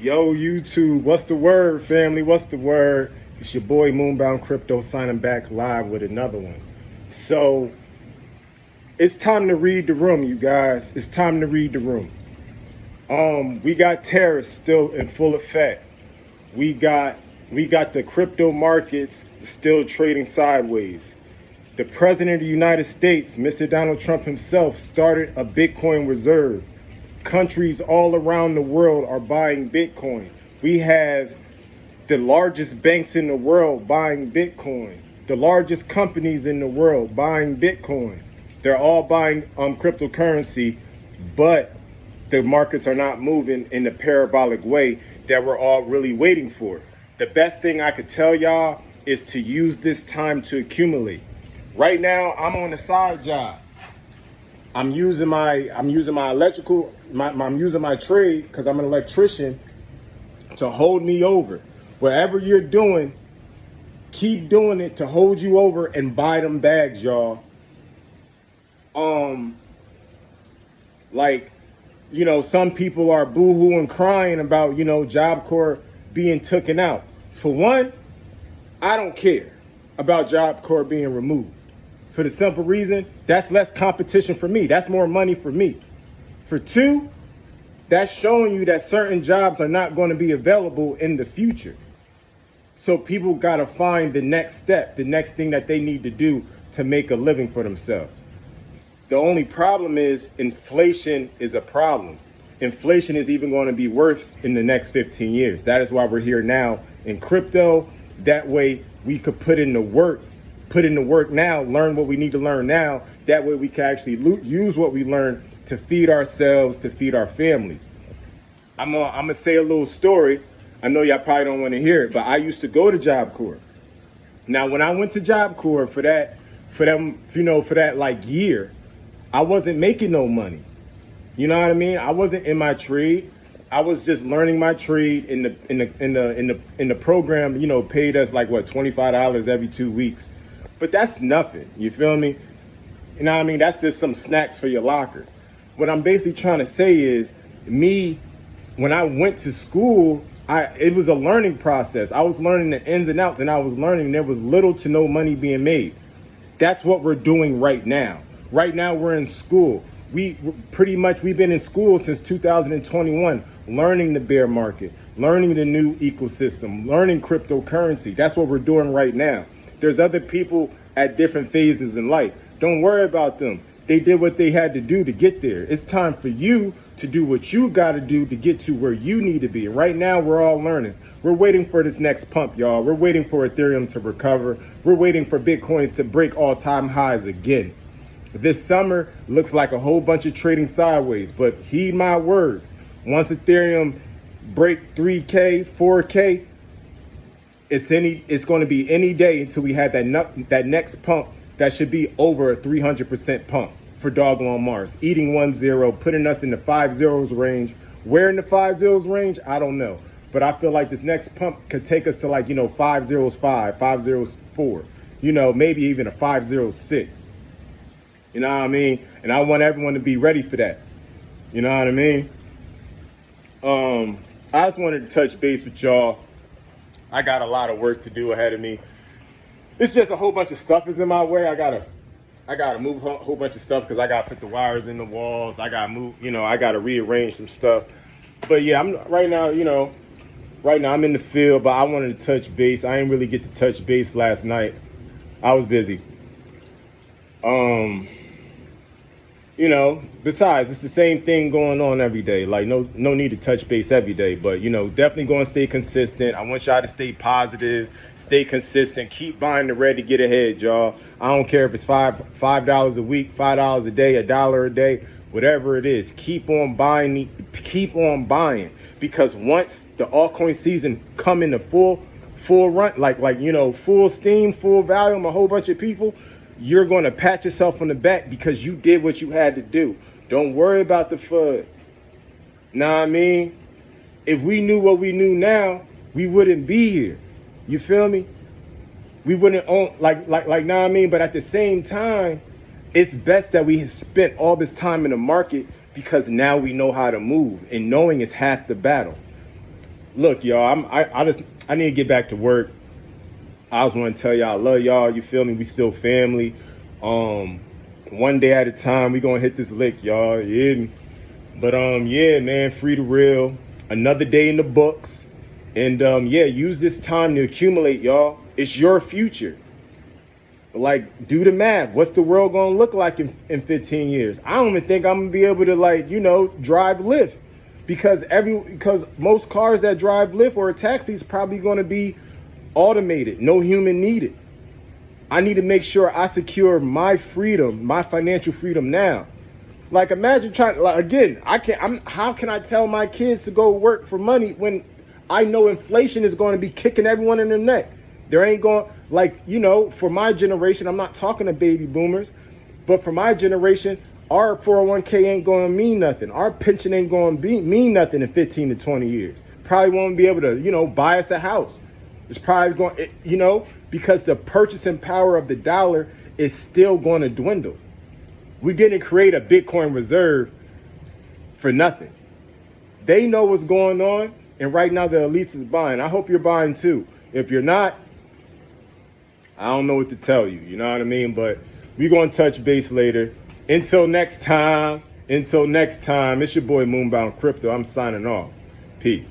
Yo, YouTube, what's the word, family? What's the word? It's your boy Moonbound Crypto signing back live with another one. So, it's time to read the room, you guys. It's time to read the room. We got tariffs still in full effect. We got the crypto markets still trading sideways. The President of the United States, Mr. Donald Trump himself, started a Bitcoin reserve. Countries all around the world are buying Bitcoin. We have the largest banks in the world buying Bitcoin. The largest companies in the world buying Bitcoin. They're all buying cryptocurrency, but the markets are not moving in the parabolic way that we're all really waiting for. The best thing I could tell y'all is to use this time to accumulate. Right now, I'm on a side job. I'm using my electrical, I'm using my trade because I'm an electrician to hold me over. Whatever you're doing, keep doing it to hold you over and buy them bags, y'all. Some people are boo-hooing crying about, Job Corps being taken out. For one, I don't care about Job Corps being removed. For the simple reason, that's less competition for me. That's more money for me. For two, that's showing you that certain jobs are not going to be available in the future. So people got to find the next step, the next thing that they need to do to make a living for themselves. The only problem is inflation is a problem. Inflation is even going to be worse in the next 15 years. That is why we're here now in crypto. That way we could put in the work now, learn what we need to learn now. That way we can actually use what we learn to feed ourselves, to feed our families. I'm gonna say a little story. I know y'all probably don't want to hear it, but I used to go to Job Corps. Now, when I went to Job Corps for that year, I wasn't making no money. You know what I mean? I wasn't in my trade. I was just learning my trade in the program, paid us like $25 every 2 weeks. But that's nothing. You feel me? You know what I mean? That's just some snacks for your locker. What I'm basically trying to say is when I went to school, it was a learning process. I was learning the ins and outs, and I was learning there was little to no money being made. That's what we're doing right now. Right now we're in school. We've been in school since 2021, learning the bear market, learning the new ecosystem, learning cryptocurrency. That's what we're doing right now. There's other people at different phases in life. Don't worry about them. They did what they had to do to get there. It's time for you to do what you got to do to get to where you need to be. And right now, we're all learning. We're waiting for this next pump, y'all. We're waiting for Ethereum to recover. We're waiting for Bitcoins to break all-time highs again. This summer looks like a whole bunch of trading sideways, but heed my words. Once Ethereum break 3K, 4K, it's going to be any day until we have that next pump that should be over a 300% pump for Dogelon Mars, eating 1-0, putting us in the 5 zeros range. Where in the 5 zeros range, I don't know. But I feel like this next pump could take us to 505, 504, maybe even a 506. You know what I mean? And I want everyone to be ready for that. You know what I mean? I just wanted to touch base with y'all. I got a lot of work to do ahead of me. It's just a whole bunch of stuff is in my way. I gotta move a whole bunch of stuff because I gotta put the wires in the walls. I gotta move, I gotta rearrange some stuff. But yeah, right now I'm in the field, but I wanted to touch base. I didn't really get to touch base last night. I was busy. Besides, it's the same thing going on every day. Like, no need to touch base every day, but, definitely going to stay consistent. I want y'all to stay positive, stay consistent, keep buying the red to get ahead, y'all. I don't care if it's $5 a week, $5 a day, $1 a day, whatever it is. Keep on buying, because once the altcoin season come into full run, full steam, full volume, a whole bunch of people, you're going to pat yourself on the back because you did what you had to do. Don't worry about the FUD. Know what I mean? If we knew what we knew now, we wouldn't be here. You feel me? We wouldn't own, know what I mean? But at the same time, it's best that we spent all this time in the market because now we know how to move, and knowing is half the battle. look, y'all, I need to get back to work. I just want to tell y'all I love y'all. You feel me? We still family. One day at a time, we gonna hit this lick, y'all. You hear me? But yeah, man, free the real. Another day in the books. And yeah, use this time to accumulate, y'all. It's your future. Like, do the math. What's the world gonna look like in 15 years? I don't even think I'm gonna be able to, like, you know, drive Lyft. Because most cars that drive Lyft or taxis probably gonna be automated, no human needed. I need to make sure I secure my freedom, my financial freedom now. Like, imagine trying, like, again, how can I tell my kids to go work for money when I know inflation is going to be kicking everyone in the neck? There ain't going, like, you know, for my generation, I'm not talking to baby boomers, but for my generation, our 401k ain't going to mean nothing. Our pension ain't going to mean nothing in 15 to 20 years. Probably won't be able to, you know, buy us a house. It's probably going, you know, because the purchasing power of the dollar is still going to dwindle. We didn't create a Bitcoin reserve for nothing. They know what's going on, and right now the elites is buying. I hope you're buying too. If you're not, I don't know what to tell you. You know what I mean? But we're going to touch base later. Until next time, it's your boy Moonbound Crypto. I'm signing off. Peace.